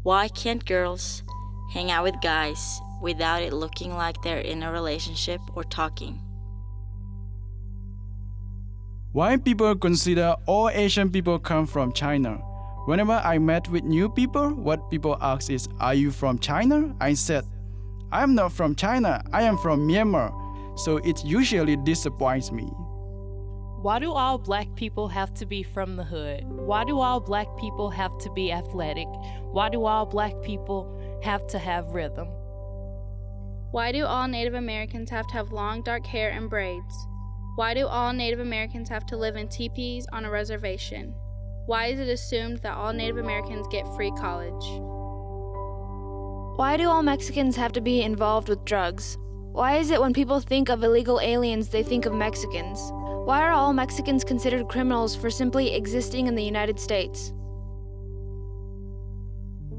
Why can't girls hang out with guys without it looking like they're in a relationship or talking? Why people consider all Asian people come from China? Whenever I met with new people, what people ask is, "Are you from China?" I said, "I am not from China, I am from Myanmar." So it usually disappoints me. Why do all black people have to be from the hood? Why do all black people have to be athletic? Why do all black people have to have rhythm? Why do all Native Americans have to have long dark hair and braids? Why do all Native Americans have to live in teepees on a reservation? Why is it assumed that all Native Americans get free college? Why do all Mexicans have to be involved with drugs? Why is it when people think of illegal aliens, they think of Mexicans? Why are all Mexicans considered criminals for simply existing in the United States?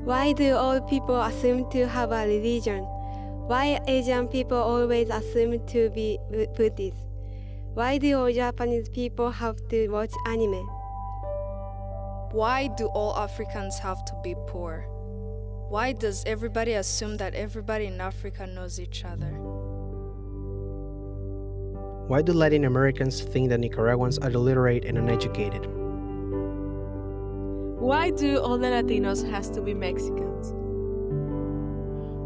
Why do all people assume to have a religion? Why Asian people always assume to be Buddhist? Why do all Japanese people have to watch anime? Why do all Africans have to be poor? Why does everybody assume that everybody in Africa knows each other? Why do Latin Americans think that Nicaraguans are illiterate and uneducated? Why do all the Latinos has to be Mexicans?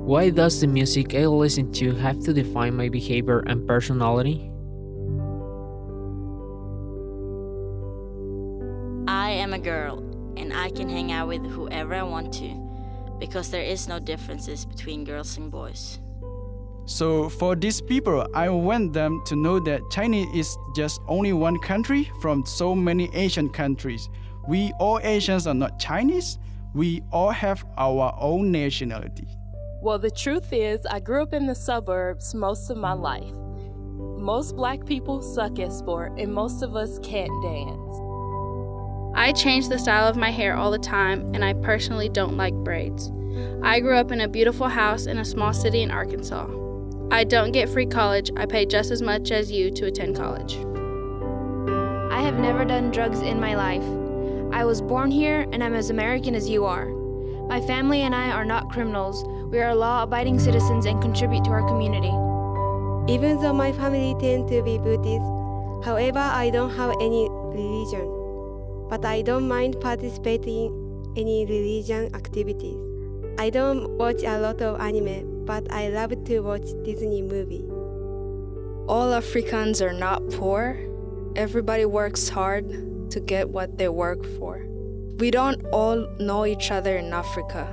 Why does the music I listen to have to define my behavior and personality? I am a girl, and I can hang out with whoever I want to, because there is no differences between girls and boys. So for these people, I want them to know that China is just only one country from so many Asian countries. We all Asians are not Chinese. We all have our own nationality. Well, the truth is, I grew up in the suburbs most of my life. Most black people suck at sport, and most of us can't dance. I change the style of my hair all the time, and I personally don't like braids. I grew up in a beautiful house in a small city in Arkansas. I don't get free college. I pay just as much as you to attend college. I have never done drugs in my life. I was born here and I'm as American as you are. My family and I are not criminals. We are law-abiding citizens and contribute to our community. Even though my family tend to be Buddhist, however, I don't have any religion. But I don't mind participating in any religion activities. I don't watch a lot of anime, but I love to watch Disney movies. All Africans are not poor. Everybody works hard to get what they work for. We don't all know each other in Africa,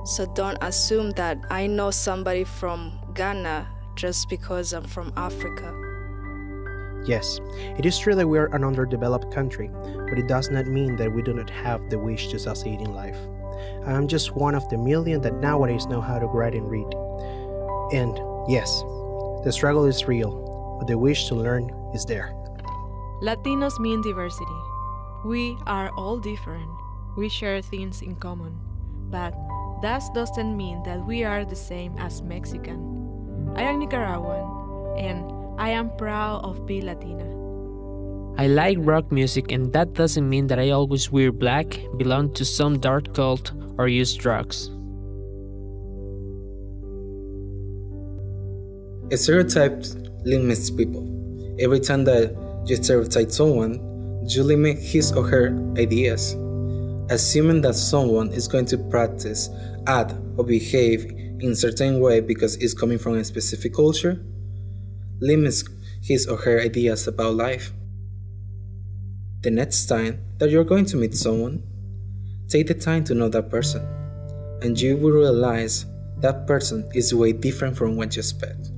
so don't assume that I know somebody from Ghana just because I'm from Africa. Yes, it is true that we are an underdeveloped country, but it does not mean that we do not have the wish to succeed in life. I am just one of the million that nowadays know how to write and read. And yes, the struggle is real, but the wish to learn is there. Latinos mean diversity. We are all different. We share things in common. But that doesn't mean that we are the same as Mexican. I am Nicaraguan, and I am proud of being Latina. I like rock music, and that doesn't mean that I always wear black, belong to some dark cult, or use drugs. Stereotypes limits people. Every time that you stereotype someone, you limit his or her ideas. Assuming that someone is going to practice, act, or behave in a certain way because it's coming from a specific culture, limits his or her ideas about life. The next time that you're going to meet someone, take the time to know that person, and you will realize that person is way different from what you expect.